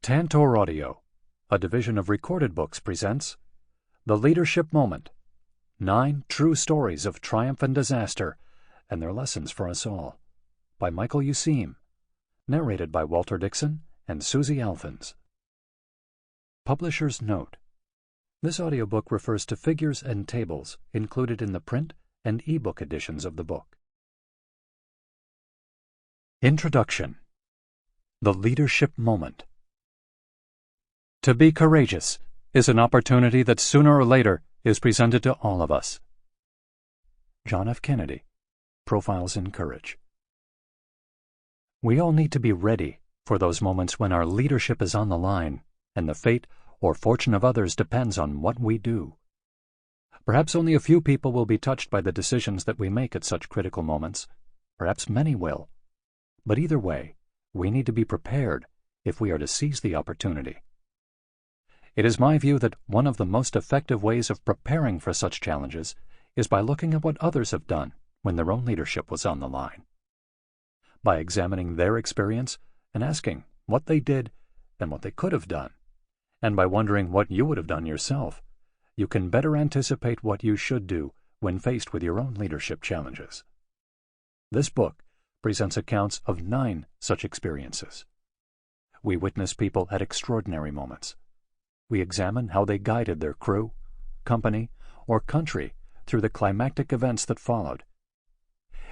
Tantor Audio, a division of Recorded Books, presents The Leadership Moment, 9 True Stories of Triumph and Disaster, and Their Lessons for Us All, by Michael Useem, narrated by Walter Dixon and Suzie Althens. Publisher's Note: this audiobook refers to figures and tables included in the print and e-book editions of the book. Introduction. The Leadership Moment. To be courageous is an opportunity that sooner or later is presented to all of us. John F. Kennedy, Profiles in Courage. We all need to be ready for those moments when our leadership is on the line and the fate or fortune of others depends on what we do. Perhaps only a few people will be touched by the decisions that we make at such critical moments. Perhaps many will. But either way, we need to be prepared if we are to seize the opportunity. It is my view that one of the most effective ways of preparing for such challenges is by looking at what others have done when their own leadership was on the line. By examining their experience and asking what they did and what they could have done, and by wondering what you would have done yourself, you can better anticipate what you should do when faced with your own leadership challenges. This book presents accounts of 9 such experiences. We witness people at extraordinary moments. We examine how they guided their crew, company, or country through the climactic events that followed.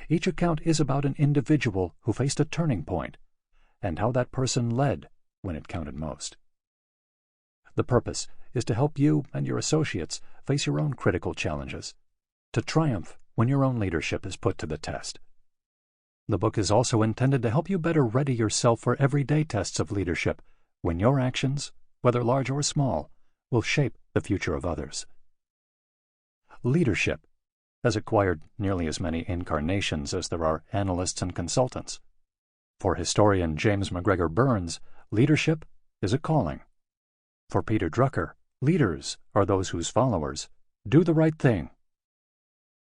Each account is about an individual who faced a turning point, and how that person led when it counted most. The purpose is to help you and your associates face your own critical challenges, to triumph when your own leadership is put to the test. The book is also intended to help you better ready yourself for everyday tests of leadership when your actions, whether large or small, will shape the future of others. Leadership has acquired nearly as many incarnations as there are analysts and consultants. For historian James McGregor Burns, leadership is a calling. For Peter Drucker, leaders are those whose followers do the right thing.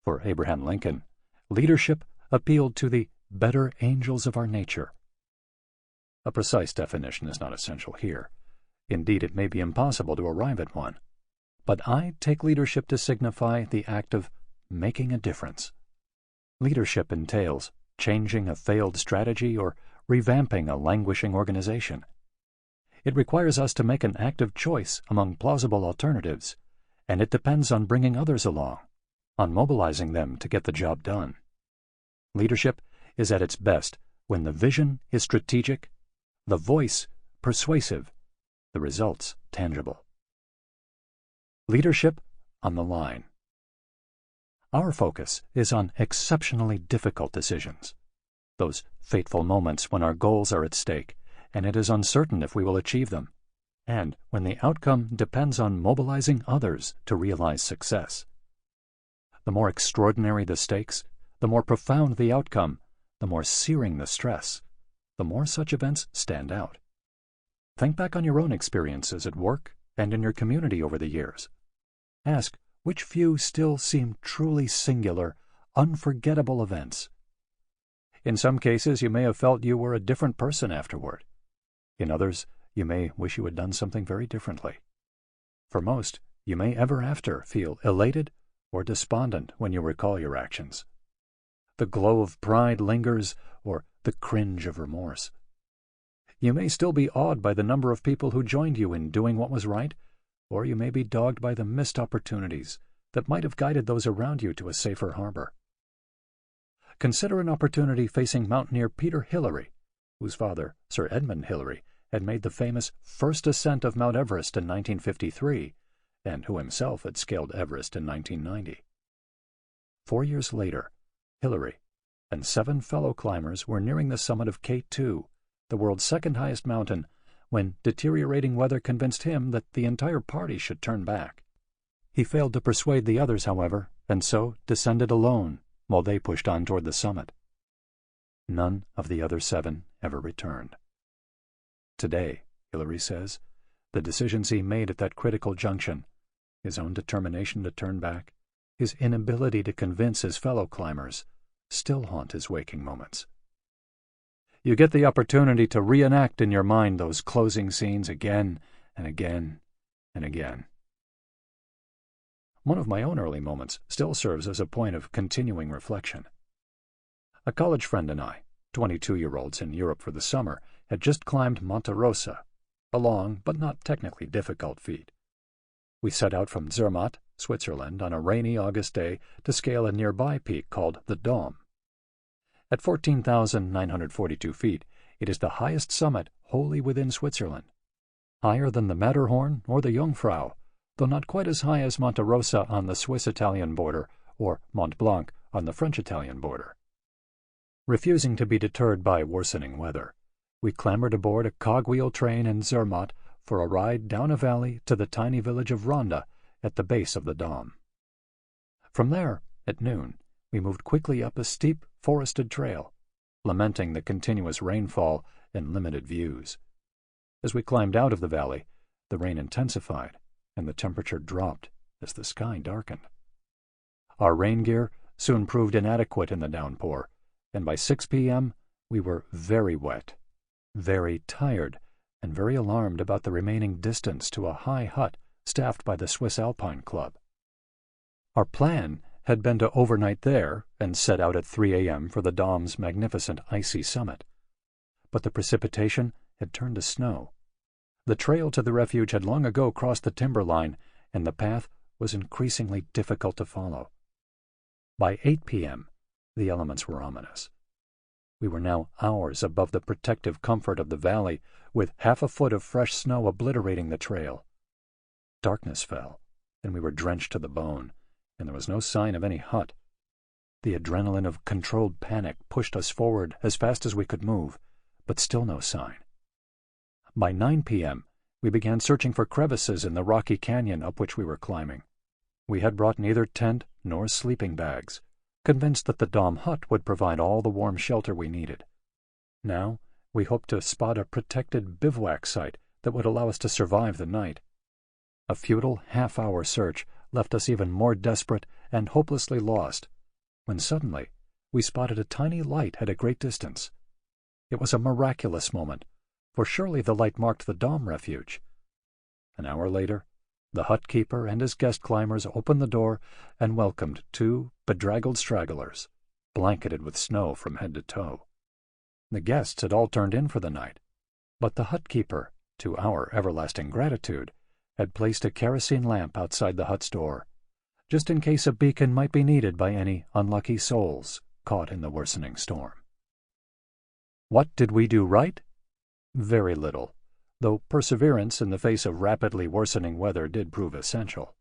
For Abraham Lincoln, leadership appealed to the better angels of our nature. A precise definition is not essential here. Indeed, it may be impossible to arrive at one. But I take leadership to signify the act of making a difference. Leadership entails changing a failed strategy or revamping a languishing organization. It requires us to make an active choice among plausible alternatives, and it depends on bringing others along, on mobilizing them to get the job done. Leadership is at its best when the vision is strategic, the voice persuasive, the results tangible. Leadership on the line. Our focus is on exceptionally difficult decisions, those fateful moments when our goals are at stake and it is uncertain if we will achieve them, and when the outcome depends on mobilizing others to realize success. The more extraordinary the stakes, the more profound the outcome, the more searing the stress, the more such events stand out. Think back on your own experiences at work and in your community over the years. Ask which few still seem truly singular, unforgettable events. In some cases, you may have felt you were a different person afterward. In others, you may wish you had done something very differently. For most, you may ever after feel elated or despondent when you recall your actions. The glow of pride lingers, or the cringe of remorse. You may still be awed by the number of people who joined you in doing what was right, or you may be dogged by the missed opportunities that might have guided those around you to a safer harbor. Consider an opportunity facing mountaineer Peter Hillary, whose father, Sir Edmund Hillary, had made the famous first ascent of Mount Everest in 1953, and who himself had scaled Everest in 1990. 4 years later, Hillary and 7 fellow climbers were nearing the summit of K2, the world's second highest mountain, when deteriorating weather convinced him that the entire party should turn back. He failed to persuade the others, however, and so descended alone while they pushed on toward the summit. None of the other 7 ever returned. Today, Hillary says, the decisions he made at that critical junction, his own determination to turn back, his inability to convince his fellow climbers, still haunt his waking moments. You get the opportunity to reenact in your mind those closing scenes again and again and again. One of my own early moments still serves as a point of continuing reflection. A college friend and I, 22-year-olds in Europe for the summer, had just climbed Monte Rosa, a long but not technically difficult feat. We set out from Zermatt, Switzerland, on a rainy August day to scale a nearby peak called the Dom. At 14,942 feet, it is the highest summit wholly within Switzerland, higher than the Matterhorn or the Jungfrau, though not quite as high as Monte Rosa on the Swiss-Italian border or Mont Blanc on the French-Italian border. Refusing to be deterred by worsening weather, we clambered aboard a cogwheel train in Zermatt for a ride down a valley to the tiny village of Ronda at the base of the Dom. From there, at noon, we moved quickly up a steep, forested trail, lamenting the continuous rainfall and limited views. As we climbed out of the valley, the rain intensified, and the temperature dropped as the sky darkened. Our rain gear soon proved inadequate in the downpour, and by 6 p.m. we were very wet, very tired, and very alarmed about the remaining distance to a high hut staffed by the Swiss Alpine Club. Our plan had been to overnight there and set out at 3 a.m. for the Dom's magnificent icy summit. But the precipitation had turned to snow. The trail to the refuge had long ago crossed the timberline, and the path was increasingly difficult to follow. By 8 p.m., the elements were ominous. We were now hours above the protective comfort of the valley, with half a foot of fresh snow obliterating the trail. Darkness fell, and we were drenched to the bone, and there was no sign of any hut. The adrenaline of controlled panic pushed us forward as fast as we could move, but still no sign. By 9 p.m., we began searching for crevices in the rocky canyon up which we were climbing. We had brought neither tent nor sleeping bags, convinced that the Dom hut would provide all the warm shelter we needed. Now we hoped to spot a protected bivouac site that would allow us to survive the night. A futile half-hour search left us even more desperate and hopelessly lost, when suddenly we spotted a tiny light at a great distance. It was a miraculous moment, for surely the light marked the Dom refuge. An hour later, the hut keeper and his guest climbers opened the door and welcomed 2 bedraggled stragglers, blanketed with snow from head to toe. The guests had all turned in for the night, but the hut keeper, to our everlasting gratitude, had placed a kerosene lamp outside the hut's door, just in case a beacon might be needed by any unlucky souls caught in the worsening storm. What did we do right? Very little, though perseverance in the face of rapidly worsening weather did prove essential.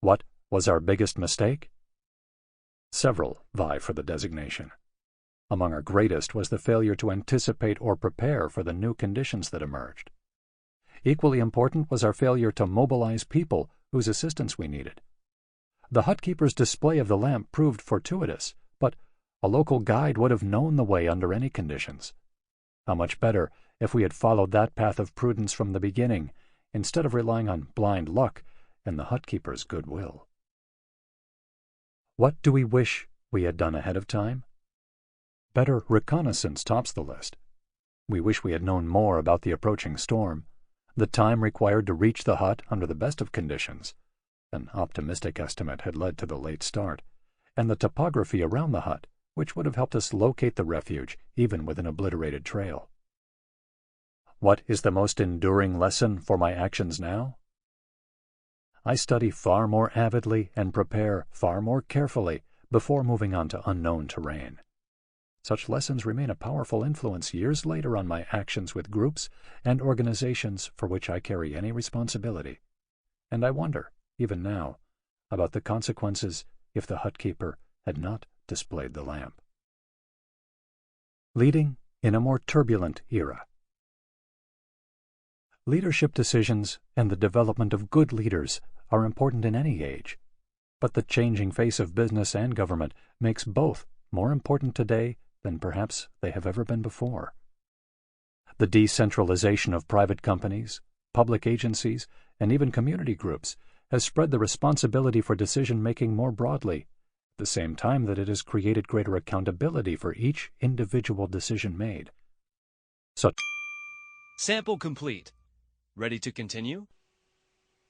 What was our biggest mistake? Several vie for the designation. Among our greatest was the failure to anticipate or prepare for the new conditions that emerged. Equally important was our failure to mobilize people whose assistance we needed. The hut keeper's display of the lamp proved fortuitous, but a local guide would have known the way under any conditions. How much better if we had followed that path of prudence from the beginning, instead of relying on blind luck and the hut keeper's goodwill. What do we wish we had done ahead of time? Better reconnaissance tops the list. We wish we had known more about the approaching storm, the time required to reach the hut under the best of conditions. An optimistic estimate had led to the late start, and the topography around the hut, which would have helped us locate the refuge even with an obliterated trail. What is the most enduring lesson for my actions now? I study far more avidly and prepare far more carefully before moving on to unknown terrain. Such lessons remain a powerful influence years later on my actions with groups and organizations for which I carry any responsibility, and I wonder, even now, about the consequences if the hut keeper had not displayed the lamp. Leading in a more turbulent era. Leadership decisions and the development of good leaders are important in any age, but the changing face of business and government makes both more important today than perhaps they have ever been before. The decentralization of private companies, public agencies, and even community groups has spread the responsibility for decision-making more broadly, the same time that it has created greater accountability for each individual decision made. Such Sample complete. Ready to continue?